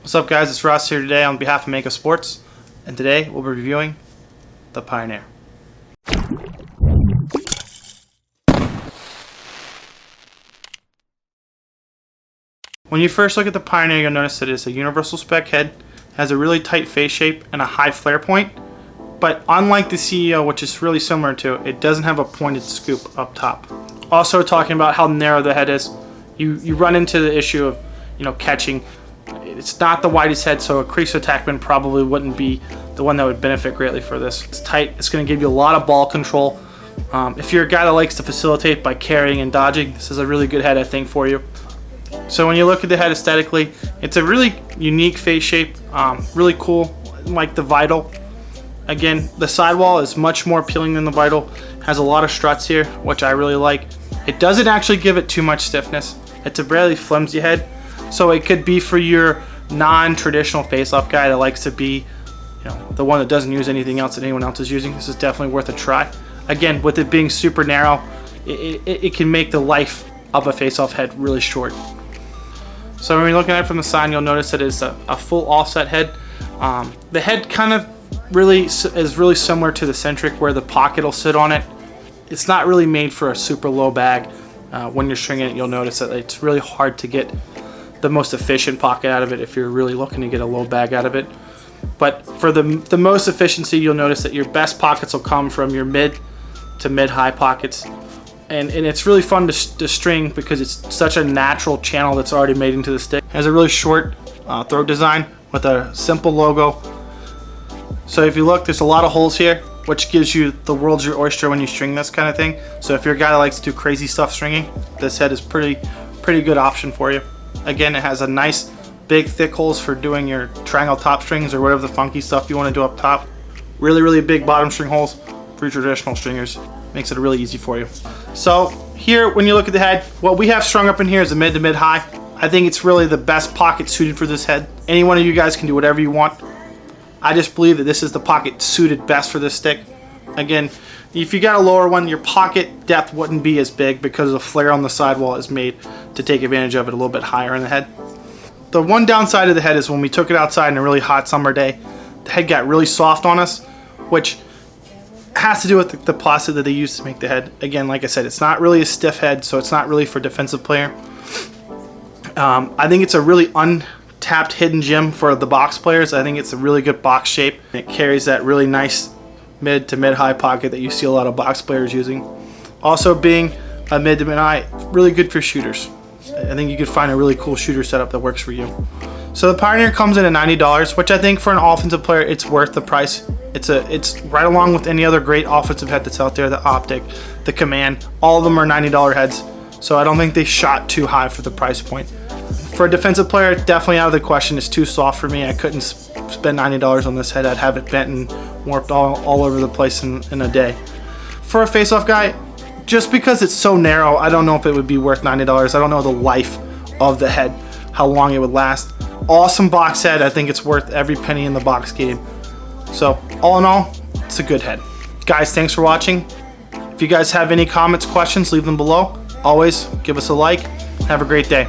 What's up, guys? It's Ross here today on behalf of Mako Sports, and today we'll be reviewing the Pioneer. When you first look at the Pioneer, you'll notice that it's a universal spec head, has a really tight face shape and a high flare point, but unlike the CEO, which is really similar to, it doesn't have a pointed scoop up top. Also, talking about how narrow the head is, you run into the issue of catching. It's not the widest head, so a crease attackman probably wouldn't be the one that would benefit greatly for this. It's tight. It's going to give you a lot of ball control. If you're a guy that likes to facilitate by carrying and dodging, this is a really good head, I think, for you. So when you look at the head aesthetically, it's a really unique face shape, really cool, like the Vital. Again, the sidewall is much more appealing than the Vital. Has a lot of struts here, which I really like. It doesn't actually give it too much stiffness. It's a really flimsy head, so it could be for your non-traditional face-off guy that likes to be, the one that doesn't use anything else that anyone else is using. This is definitely worth a try. Again, with it being super narrow, it can make the life of a face-off head really short. So when you're looking at it from the side, you'll notice that it's a full offset head. The head kind of is really similar to the Centric, where the pocket will sit on it. It's not really made for a super low bag. When you're stringing it, you'll notice that it's really hard to get the most efficient pocket out of it if you're really looking to get a low bag out of it. But for the most efficiency, you'll notice that your best pockets will come from your mid to mid-high pockets. And it's really fun to string because it's such a natural channel that's already made into the stick. It has a really short throat design with a simple logo. So if you look, there's a lot of holes here, which gives you the world's your oyster when you string this kind of thing. So if you're a guy that likes to do crazy stuff stringing, this head is pretty good option for you. Again, it has a nice big thick holes for doing your triangle top strings or whatever the funky stuff you want to do up top. Really big bottom string holes for your traditional stringers. Makes it really easy for you. So here, when you look at the head, what we have strung up in here is a mid to mid high. I think it's really the best pocket suited for this head. Any one of you guys can do whatever you want. I just believe that this is the pocket suited best for this stick. Again, if you got a lower one, your pocket depth wouldn't be as big because the flare on the sidewall is made to take advantage of it a little bit higher in the head. The one downside of the head is when we took it outside on a really hot summer day, the head got really soft on us, which has to do with the plastic that they use to make the head. Again, like I said, it's not really a stiff head, so it's not really for defensive player. I think it's a really untapped hidden gem for the box players. I think it's a really good box shape. It carries that really nice mid to mid-high pocket that you see a lot of box players using. Also, being a mid to mid-high, really good for shooters. I think you could find a really cool shooter setup that works for you. So the Pioneer comes in at $90, which I think for an offensive player, it's worth the price. It's right along with any other great offensive head that's out there, the Optic, the Command, all of them are $90 heads. So I don't think they shot too high for the price point. For a defensive player, definitely out of the question. It's too soft for me. I couldn't spend $90 on this head. I'd have it bent and warped all over the place in a day. For a face-off guy, just because it's so narrow, I don't know if it would be worth $90. I don't know the life of the head, how long it would last. Awesome box head. I think it's worth every penny in the box game. So all in all, it's a good head. Guys, thanks for watching. If you guys have any comments, questions, leave them below. Always give us a like. Have a great day.